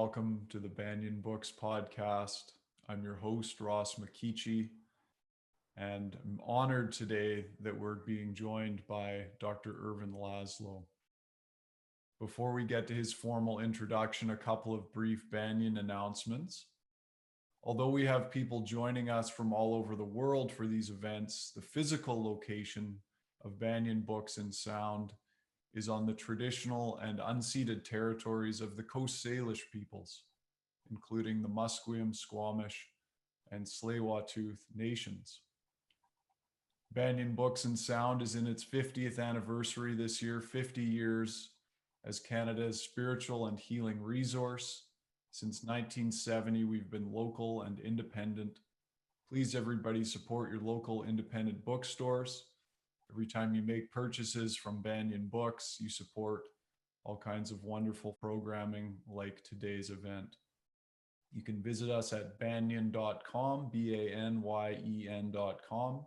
welcome to the Banyan Books podcast. I'm your host, Ross McKeechee, and I'm honored today that we're being joined by Dr. Ervin Laszlo. Before we get to his formal introduction, a couple of brief Banyan announcements. Although we have people joining us from all over the world for these events, the physical location of Banyan Books and Sound is on the traditional and unceded territories of the Coast Salish peoples, including the Musqueam, Squamish, and Tsleil-Waututh nations. Banyan Books and Sound is in its 50th anniversary this year, 50 years as Canada's spiritual and healing resource. Since 1970, we've been local and independent. Please, everybody, support your local independent bookstores. Every time you make purchases from Banyan Books, you support all kinds of wonderful programming like today's event. You can visit us at banyen.com, banyen.com,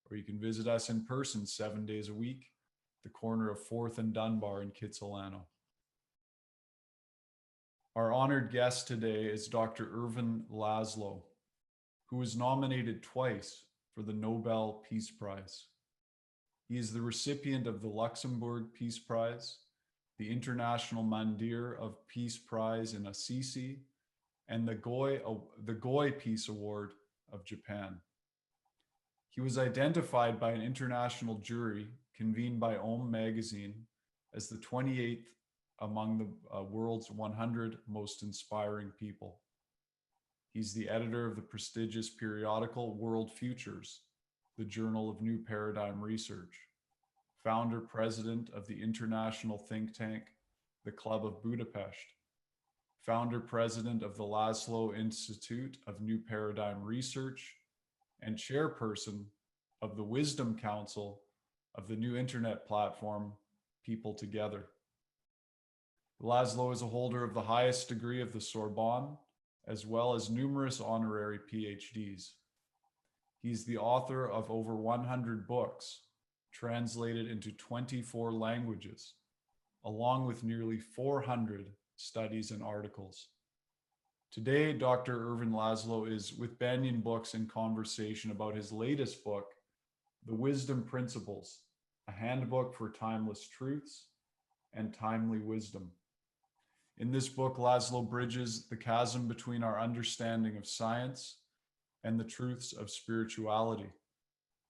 or you can visit us in person 7 days a week at the corner of 4th and Dunbar in Kitsilano. Our honored guest today is Dr. Ervin Laszlo, who was nominated twice for the Nobel Peace Prize. He is the recipient of the Luxembourg Peace Prize, the International Mandir of Peace Prize in Assisi, and the Goi Peace Award of Japan. He was identified by an international jury convened by Om magazine as the 28th among the world's 100 most inspiring people. He's the editor of the prestigious periodical World Futures, the Journal of New Paradigm Research, founder president of the international think tank, the Club of Budapest, founder president of the Laszlo Institute of New Paradigm Research, and chairperson of the Wisdom Council of the new internet platform, People Together. Laszlo is a holder of the highest degree of the Sorbonne, as well as numerous honorary PhDs. He's the author of over 100 books, translated into 24 languages, along with nearly 400 studies and articles. Today, Dr. Ervin Laszlo is with Banyan Books in conversation about his latest book, The Wisdom Principles, a handbook for timeless truths and timely wisdom. In this book, Laszlo bridges the chasm between our understanding of science and the truths of spirituality,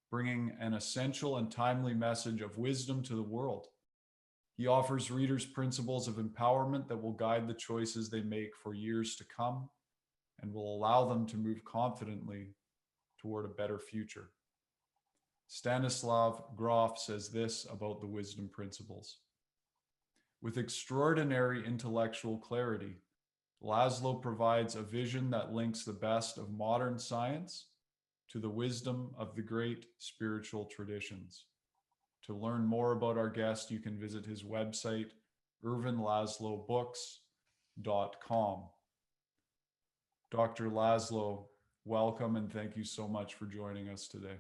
bringing an essential and timely message of wisdom to the world. He offers readers principles of empowerment that will guide the choices they make for years to come and will allow them to move confidently toward a better future. Stanislav Grof says this about the wisdom principles. With extraordinary intellectual clarity, Laszlo provides a vision that links the best of modern science to the wisdom of the great spiritual traditions. To learn more about our guest, you can visit his website, ervinlaszlobooks.com. Dr. Laszlo, welcome and thank you so much for joining us today.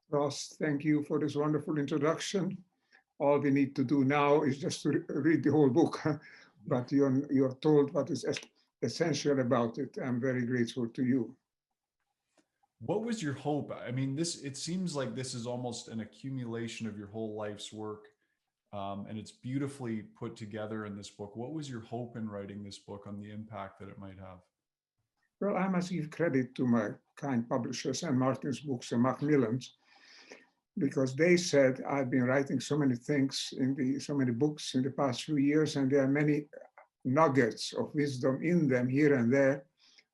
Ross, thank you for this wonderful introduction. All we need to do now is just to read the whole book, but you're told what is essential about it. I'm very grateful to you. What was your hope? I mean, it seems like this is almost an accumulation of your whole life's work, and it's beautifully put together in this book. What was your hope in writing this book on the impact that it might have? Well, I must give credit to my kind publishers and Martin's Books and Macmillan's, because they said I've been writing so many things so many books in the past few years, and there are many nuggets of wisdom in them here and there.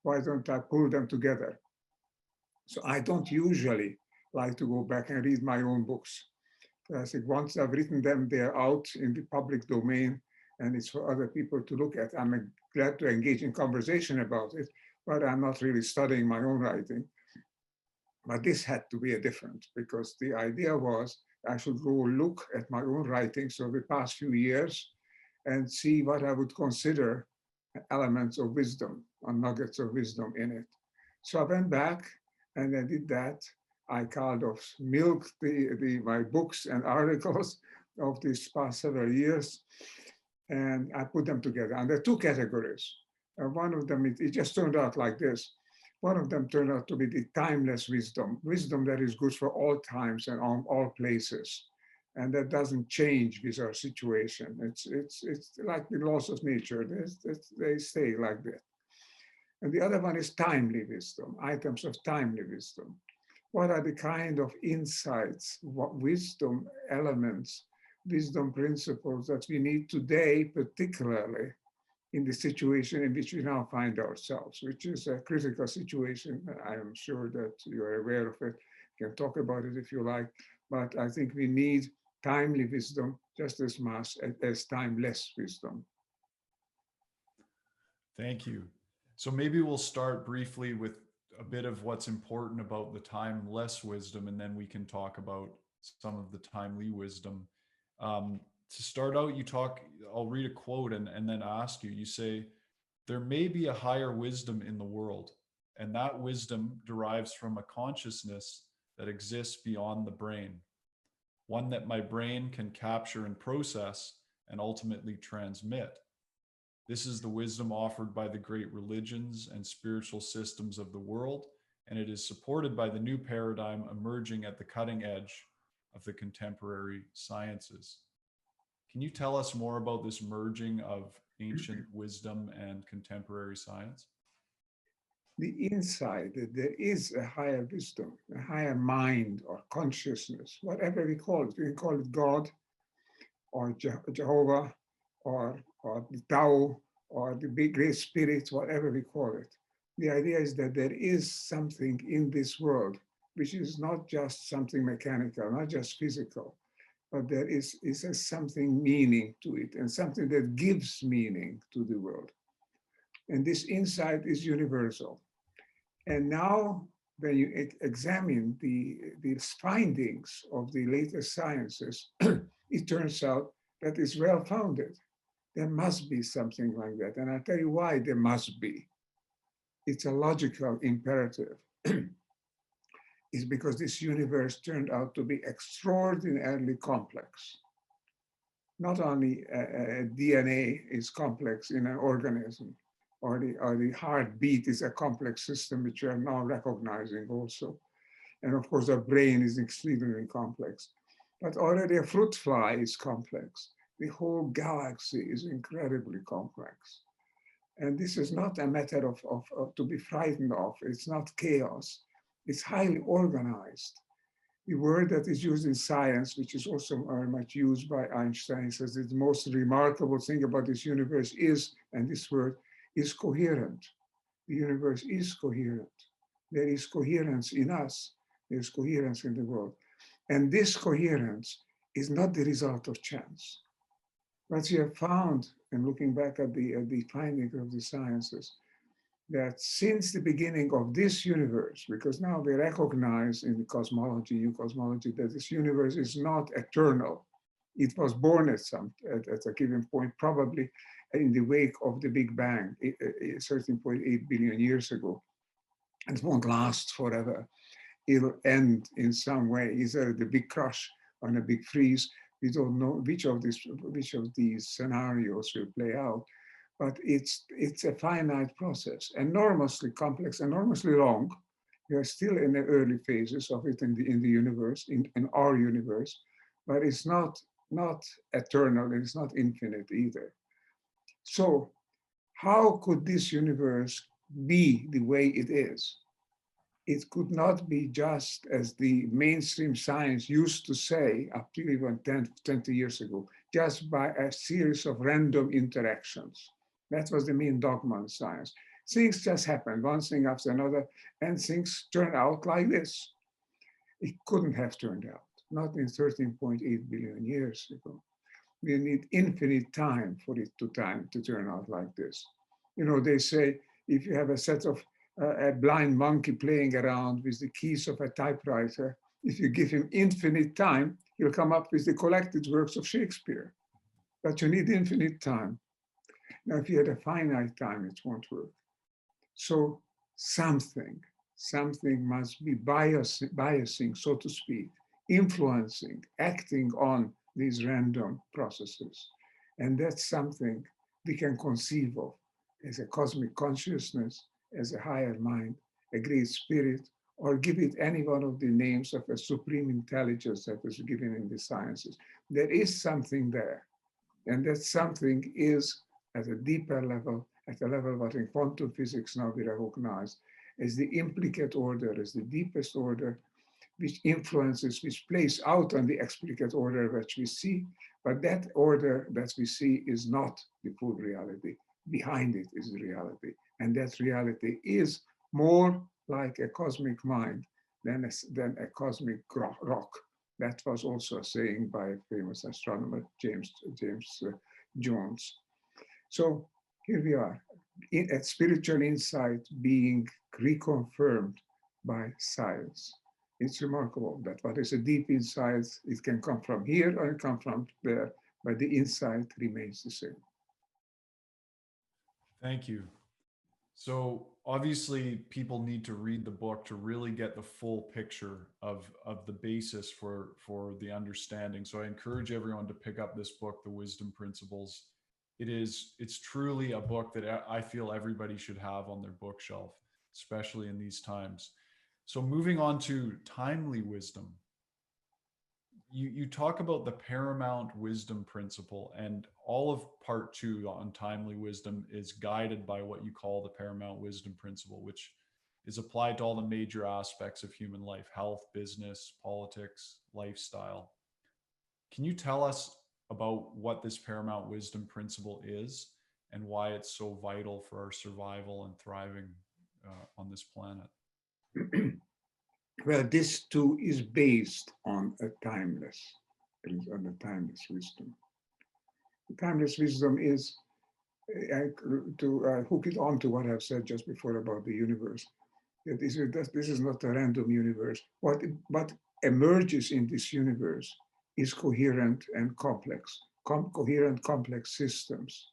Why don't I pull them together? So I don't usually like to go back and read my own books. I think once I've written them, they're out in the public domain, and it's for other people to look at. I'm glad to engage in conversation about it, but I'm not really studying my own writing. But this had to be a different, because the idea was I should go look at my own writings of the past few years and see what I would consider elements of wisdom or nuggets of wisdom in it. So I went back and I did that. I kind of milked my books and articles of these past several years, and I put them together. And there are two categories. One of them, it just turned out like this. One of them turned out to be the timeless wisdom, wisdom that is good for all times and all places. And that doesn't change with our situation. It's like the laws of nature, they stay like that. And the other one is timely wisdom, items of timely wisdom. What are the kind of insights, what wisdom elements, wisdom principles that we need today, particularly in the situation in which we now find ourselves, which is a critical situation. I am sure that you're aware of it. You can talk about it if you like, but I think we need timely wisdom just as much as timeless wisdom. Thank you. So maybe we'll start briefly with a bit of what's important about the timeless wisdom, and then we can talk about some of the timely wisdom. To start out, I'll read a quote and then ask you. You say, there may be a higher wisdom in the world, and that wisdom derives from a consciousness that exists beyond the brain, one that my brain can capture and process and ultimately transmit. This is the wisdom offered by the great religions and spiritual systems of the world, and it is supported by the new paradigm emerging at the cutting edge of the contemporary sciences. Can you tell us more about this merging of ancient wisdom and contemporary science? The insight that there is a higher wisdom, a higher mind or consciousness, whatever we call it. We can call it God or Jehovah or the Tao or the big great spirit, whatever we call it. The idea is that there is something in this world which is not just something mechanical, not just physical, but there is a something meaning to it and something that gives meaning to the world. And this insight is universal. And now, when you examine the findings of the latest sciences, it turns out that it's well founded. There must be something like that. And I'll tell you why there must be. It's a logical imperative. It's because this universe turned out to be extraordinarily complex. Not only DNA is complex in an organism, or the heartbeat is a complex system, which we are now recognizing also. And of course, our brain is extremely complex. But already a fruit fly is complex. The whole galaxy is incredibly complex. And this is not a matter of to be frightened of. It's not chaos. It's highly organized. The word that is used in science, which is also very much used by Einstein, says that the most remarkable thing about this universe is, and this word is coherent. The universe is coherent. There is coherence in us. There is coherence in the world. And this coherence is not the result of chance. What we have found, and looking back at the findings of the sciences, that since the beginning of this universe, because now we recognize in the cosmology, new cosmology, that this universe is not eternal. It was born at a given point, probably in the wake of the Big Bang, 13.8 billion years ago. And it won't last forever. It'll end in some way, either the big crush or a big freeze. We don't know which of these scenarios will play out. But it's a finite process, enormously complex, enormously long. We are still in the early phases of it in the universe, in our universe, but it's not eternal, it's not infinite either. So how could this universe be the way it is? It could not be just as the mainstream science used to say up to even 20 years ago, just by a series of random interactions. That was the main dogma in science. Things just happen, one thing after another, and things turn out like this. It couldn't have turned out, not in 13.8 billion years ago. We need infinite time for it to turn out like this. You know, they say if you have a set of a blind monkey playing around with the keys of a typewriter, if you give him infinite time, he'll come up with the collected works of Shakespeare. But you need infinite time. Now, if you had a finite time, it won't work. So something must be biasing, so to speak, influencing, acting on these random processes. And that's something we can conceive of as a cosmic consciousness, as a higher mind, a great spirit, or give it any one of the names of a supreme intelligence that is given in the sciences. There is something there. And that something is at a deeper level, at a level what in quantum physics now we recognize as the implicate order, as the deepest order, which influences, which plays out on the explicate order which we see. But that order that we see is not the full reality. Behind it is the reality. And that reality is more like a cosmic mind than a cosmic rock. That was also a saying by a famous astronomer, James Jones. So here we are, at spiritual insight being reconfirmed by science. It's remarkable that what is a deep insight, it can come from here or it come from there, but the insight remains the same. Thank you. So obviously people need to read the book to really get the full picture of the basis for the understanding. So I encourage everyone to pick up this book, The Wisdom Principles. It's truly a book that I feel everybody should have on their bookshelf, especially in these times. So moving on to timely wisdom. You talk about the paramount wisdom principle, and all of part 2 on timely wisdom is guided by what you call the paramount wisdom principle, which is applied to all the major aspects of human life: health, business, politics, lifestyle. Can you tell us about what this paramount wisdom principle is and why it's so vital for our survival and thriving on this planet? Well, this too is based on a timeless wisdom. The timeless wisdom is, to hook it on to what I've said just before about the universe, that this is not a random universe. What emerges in this universe is coherent and complex, coherent, complex systems.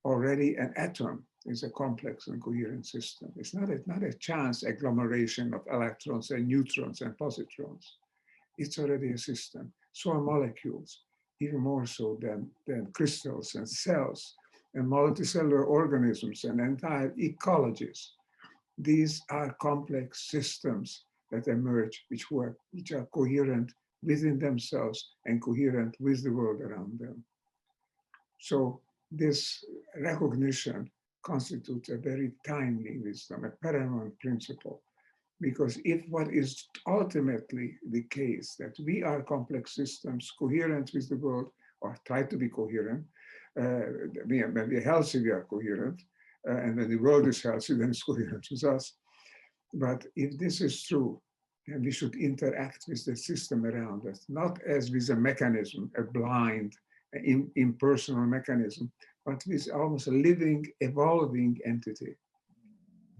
Already an atom is a complex and coherent system. It's not a chance agglomeration of electrons and neutrons and positrons. It's already a system. So are molecules, even more so than crystals and cells and multicellular organisms and entire ecologies. These are complex systems that emerge, which are coherent within themselves and coherent with the world around them. So this recognition constitutes a very timely wisdom, a paramount principle, because if what is ultimately the case, that we are complex systems coherent with the world, or try to be coherent, when we are healthy, we are coherent, and when the world is healthy, then it's coherent with us. But if this is true, then we should interact with the system around us, not as with a mechanism, a blind, impersonal mechanism, but with almost a living, evolving entity.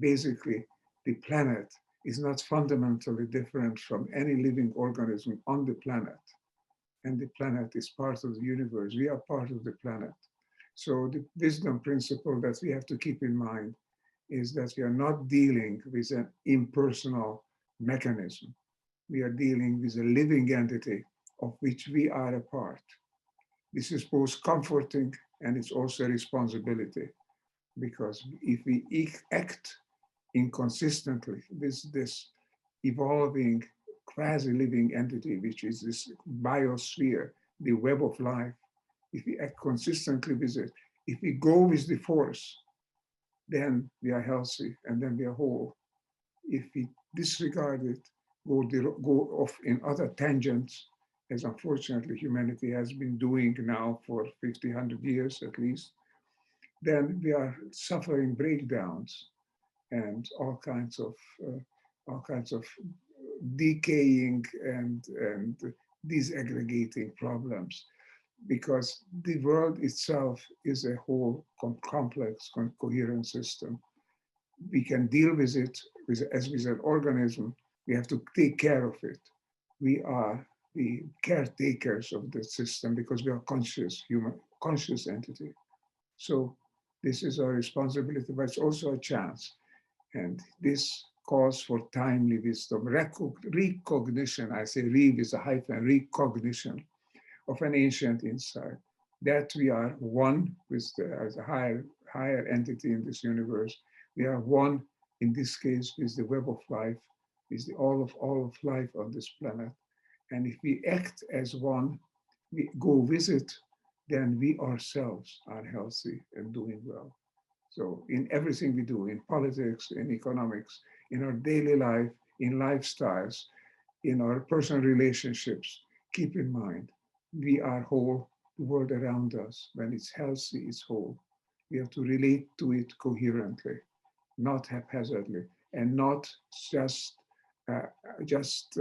Basically, the planet is not fundamentally different from any living organism on the planet. And the planet is part of the universe. We are part of the planet. So the wisdom principle that we have to keep in mind is that we are not dealing with an impersonal mechanism. We are dealing with a living entity of which we are a part. This is both comforting and it's also a responsibility, because if we act inconsistently with this evolving quasi-living entity, which is this biosphere, the web of life, if we act consistently with it, if we go with the force, then we are healthy and then we are whole. If we disregard it, go off in other tangents, as unfortunately humanity has been doing now for 50, 100 years at least, then we are suffering breakdowns and all kinds of decaying and disaggregating problems, because the world itself is a whole complex, coherent system. We can deal with it as with an organism. We have to take care of it. We are the caretakers of the system because we are conscious entity. So this is our responsibility, but it's also a chance. And this calls for timely wisdom, recognition, I say re with a hyphen, recognition of an ancient insight, that we are one with the higher entity in this universe. We are one, in this case, with the web of life, with the all of life on this planet. And if we act as one, we go with it, then we ourselves are healthy and doing well. So in everything we do, in politics, in economics, in our daily life, in lifestyles, in our personal relationships, keep in mind, we are whole. The world around us, when it's healthy, it's whole. We have to relate to it coherently, not haphazardly, and not just uh, just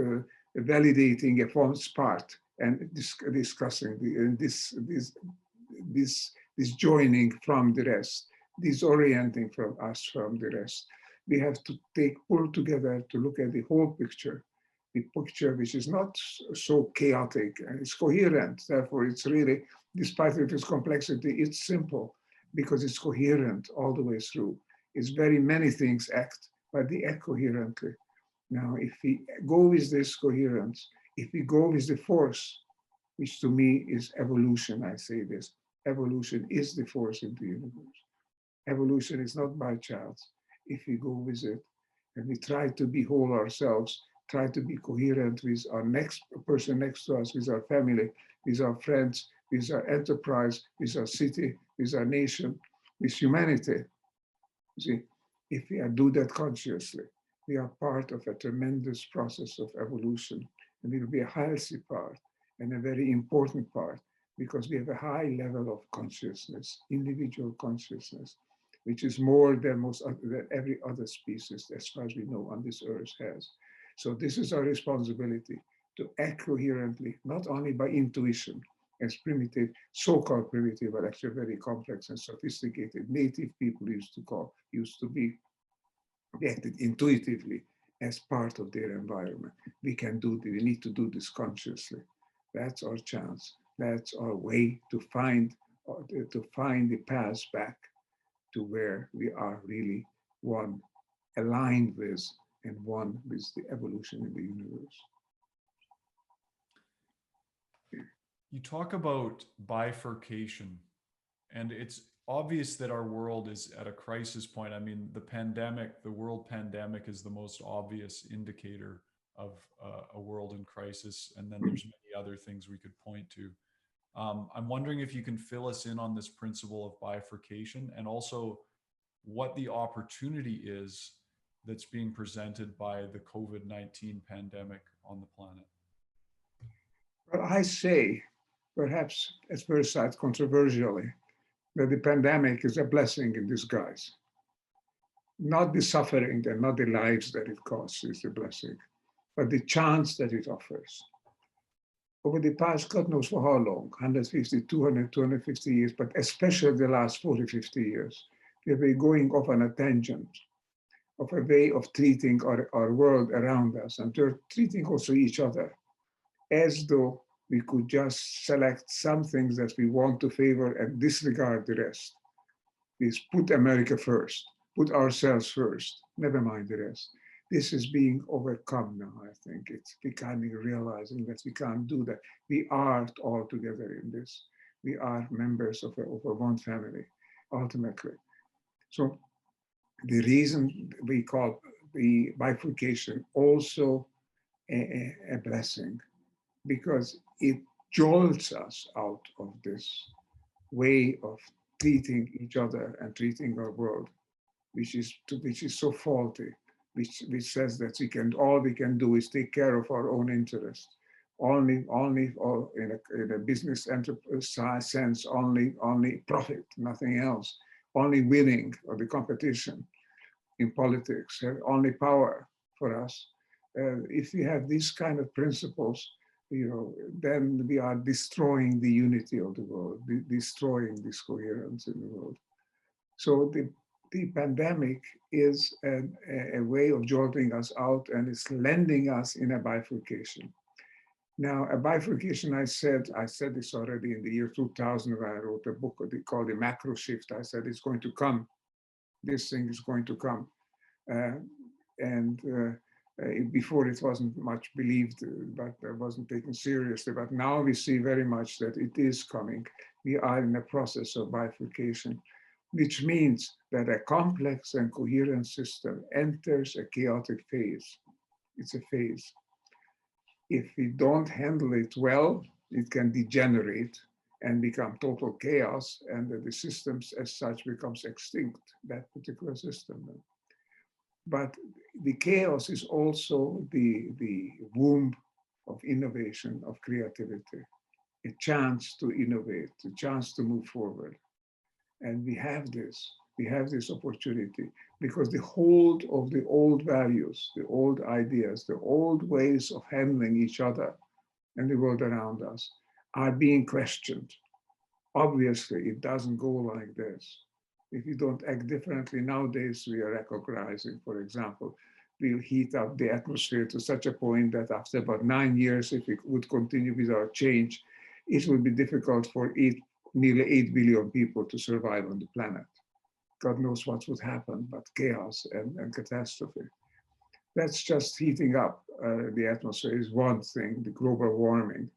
validating a false part and discussing this joining from the rest, disorienting from us from the rest. We have to pull together to look at the whole picture, the picture which is not so chaotic and it's coherent. Therefore, it's really, despite of its complexity, it's simple because it's coherent all the way through. It's very many things act, but they act coherently. Now, if we go with this coherence, if we go with the force, which to me is evolution, I say this, evolution is the force in the universe. Evolution is not by chance. If we go with it and we try to be whole ourselves, try to be coherent with our next person next to us, with our family, with our friends, with our enterprise, with our city, with our nation, with humanity. You see, if we do that consciously, we are part of a tremendous process of evolution, and we will be a healthy part and a very important part because we have a high level of consciousness, individual consciousness, which is more than than every other species, as far as we know, on this earth has. So this is our responsibility to act coherently, not only by intuition, as primitive, so-called primitive, but actually very complex and sophisticated native people used to be, they acted intuitively as part of their environment. We need to do this consciously. That's our chance. That's our way to find the path back to where we are really one, aligned with and one with the evolution in the universe. You talk about bifurcation, and it's obvious that our world is at a crisis point. I mean, the world pandemic is the most obvious indicator of a world in crisis. And then there's many other things we could point to. I'm wondering if you can fill us in on this principle of bifurcation and also what the opportunity is that's being presented by the COVID-19 pandemic on the planet. Well, I say, perhaps at first sight controversially, that the pandemic is a blessing in disguise. Not the suffering and not the lives that it costs is the blessing, but the chance that it offers. Over the past, God knows for how long, 150, 200, 250 years, but especially the last 40, 50 years, we have been going off on a tangent of a way of treating our world around us, and treating also each other, as though we could just select some things that we want to favor and disregard the rest. Is put America first, put ourselves first, never mind the rest. This is being overcome now, I think. It's becoming realizing that we can't do that. We are all together in this. We are members of one family, ultimately. So the reason we call the bifurcation also a blessing, because it jolts us out of this way of treating each other and treating our world, which is so faulty, which says that all we can do is take care of our own interests. Only or in a business enterprise sense, only profit, nothing else. Only winning or the competition in politics, only power for us. If we have these kind of principles, then we are destroying the unity of the world, destroying this coherence in the world. So the pandemic is a way of jolting us out, and it's landing us in a bifurcation. Now, a bifurcation, I said this already in the year 2000 when I wrote a book called The Macro Shift. I said it's going to come. This thing is going to come. Before it wasn't much believed, but wasn't taken seriously. But now we see very much that it is coming. We are in a process of bifurcation. which means that a complex and coherent system enters a chaotic phase. It's a phase. If we don't handle it well, it can degenerate and become total chaos, and the systems as such becomes extinct, that particular system. But the chaos is also the womb of innovation, of creativity, a chance to innovate, a chance to move forward. And we have this opportunity because the hold of the old values, the old ideas, the old ways of handling each other and the world around us are being questioned. Obviously, it doesn't go like this. If you don't act differently nowadays, we are recognizing, for example, we'll heat up the atmosphere to such a point that after about 9 years, if we would continue without change, it would be difficult for nearly 8 billion people to survive on the planet. God knows what would happen, but chaos and catastrophe. That's just heating up the atmosphere is one thing, the global warming.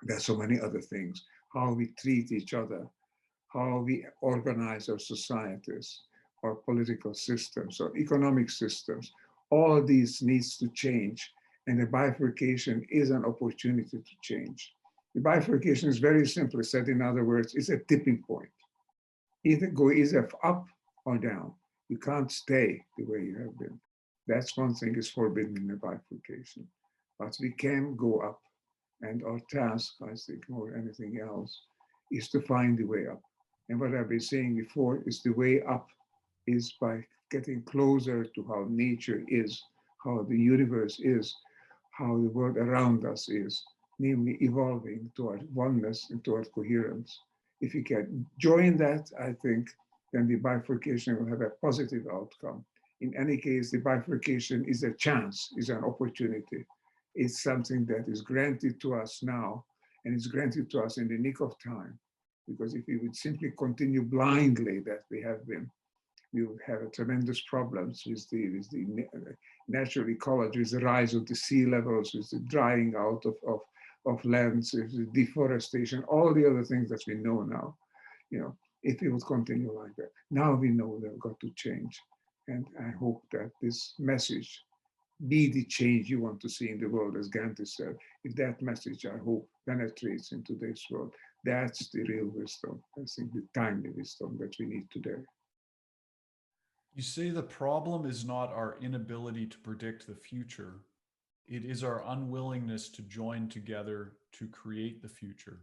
There's so many other things, how we treat each other, how we organize our societies, our political systems, our economic systems. All these needs to change, and the bifurcation is an opportunity to change. The bifurcation is very simply said, in other words, it's a tipping point. Either up or down. You can't stay the way you have been. That's one thing is forbidden in the bifurcation. But we can go up. And our task, I think, more than anything else, is to find the way up. And what I've been saying before is the way up is by getting closer to how nature is, how the universe is, how the world around us is, namely evolving toward oneness and toward coherence. If you can join that, I think, then the bifurcation will have a positive outcome. In any case, the bifurcation is a chance, is an opportunity. It's something that is granted to us now, and it's granted to us in the nick of time. Because if we would simply continue blindly that we have been, we would have tremendous problems with the natural ecology, with the rise of the sea levels, with the drying out of lands, with the deforestation, all the other things that we know now. If we would continue like that. Now we know they've got to change. And I hope that this message be the change you want to see in the world, as Gandhi said. If that message, I hope, penetrates into this world, that's the real wisdom. I think the timely wisdom that we need today. You say the problem is not our inability to predict the future, it is our unwillingness to join together to create the future.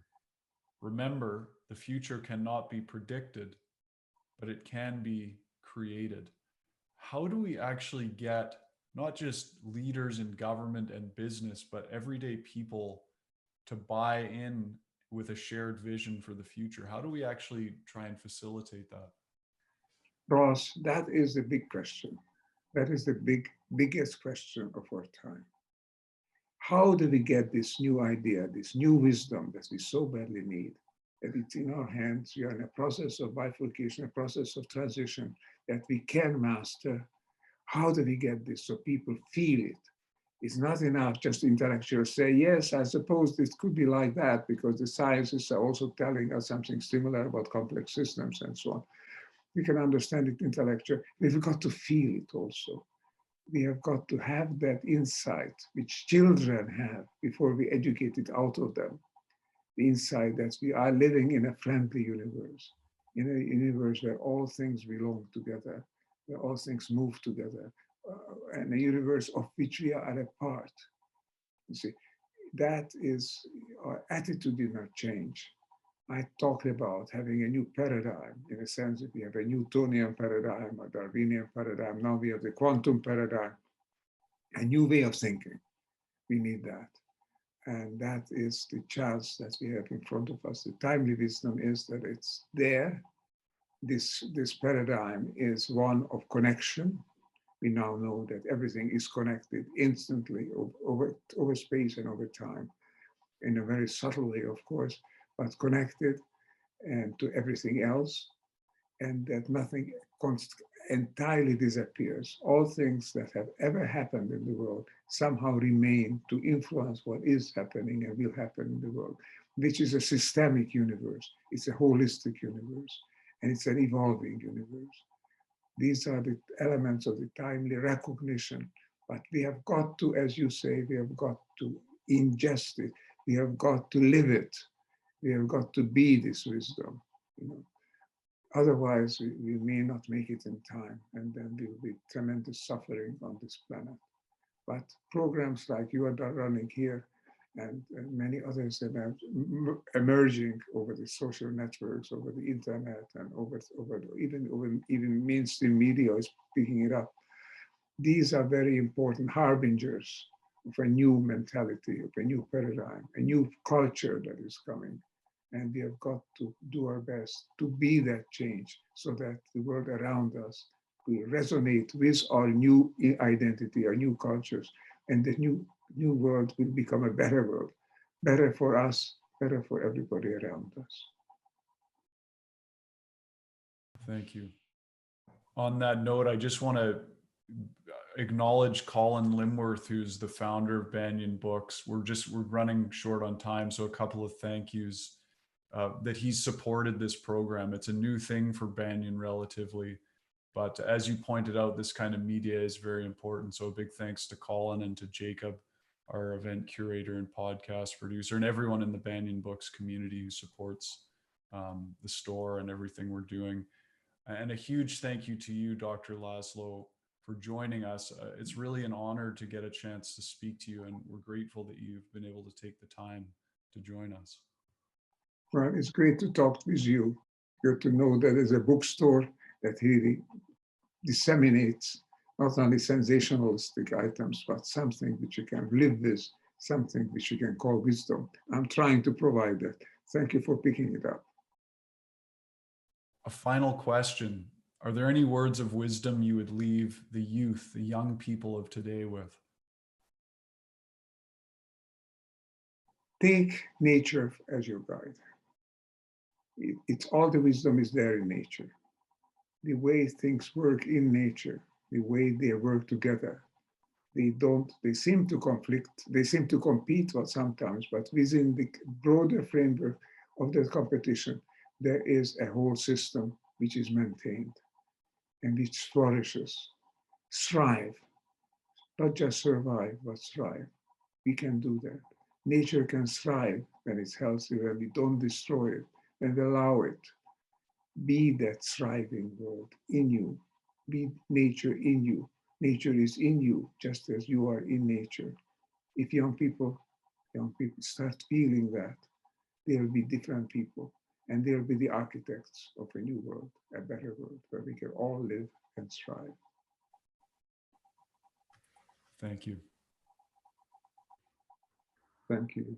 Remember, the future cannot be predicted, but it can be created. How do we actually get not just leaders in government and business, but everyday people to buy in with a shared vision for the future? How do we actually try and facilitate that? Ross, that is the big question. That is the biggest question of our time. How do we get this new idea, this new wisdom that we so badly need? That it's in our hands. We are in a process of bifurcation, a process of transition that we can master. How do we get this so people feel it? It's not enough just intellectuals say, yes, I suppose this could be like that, because the sciences are also telling us something similar about complex systems and so on. We can understand it intellectually. We've got to feel it also. We have got to have that insight, which children have before we educate it out of them. The insight that we are living in a friendly universe, in a universe where all things belong together, where all things move together, and a universe of which we are a part. You see, that is our attitude did not change. I talked about having a new paradigm, in a sense that we have a Newtonian paradigm, a Darwinian paradigm, now we have the quantum paradigm, a new way of thinking. We need that. And that is the chance that we have in front of us. The timely wisdom is that it's there. This paradigm is one of connection. We now know that everything is connected instantly over space and over time, in a very subtle way, of course, but connected and to everything else, and that nothing entirely disappears. All things that have ever happened in the world somehow remain to influence what is happening and will happen in the world, which is a systemic universe. It's a holistic universe. and it's an evolving universe. These are the elements of the timely recognition, but we have got to, as you say, we have got to ingest it. We have got to live it. We have got to be this wisdom. You know, otherwise, we may not make it in time, and then there will be tremendous suffering on this planet. But programs like you are running here, and many others that are emerging over the social networks, over the internet, and even mainstream media is picking it up. These are very important harbingers of a new mentality, of a new paradigm, a new culture that is coming. And we have got to do our best to be that change so that the world around us will resonate with our new identity, our new cultures, and the new world will become a better world, better for us, better for everybody around us. Thank you. On that note, I just want to acknowledge Colin Limworth, who's the founder of Banyan Books. We're running short on time, so a couple of thank yous that he's supported this program. It's a new thing for Banyan relatively, but as you pointed out, this kind of media is very important. So a big thanks to Colin and to Jacob, our event curator and podcast producer, and everyone in the Banyan Books community who supports the store and everything we're doing. And a huge thank you to you, Dr. Laszlo, for joining us. It's really an honor to get a chance to speak to you, and we're grateful that you've been able to take the time to join us. Well, it's great to talk with you. Good to know that there's a bookstore that really disseminates not only sensationalistic items, but something which you can live with, something which you can call wisdom. I'm trying to provide that. Thank you for picking it up. A final question. Are there any words of wisdom you would leave the youth, the young people of today with? Take nature as your guide. It's all the wisdom is there in nature. The way things work in nature, the way they work together. They seem to conflict, they seem to compete sometimes, but within the broader framework of the competition, there is a whole system which is maintained and which flourishes. Thrive, not just survive, but thrive. We can do that. Nature can thrive when it's healthy, when we don't destroy it, when we allow it. Be that thriving world in you. Be nature in you. Nature is in you, just as you are in nature. If young people start feeling that, there will be different people, and they will be the architects of a new world, a better world, where we can all live and thrive. Thank you. Thank you.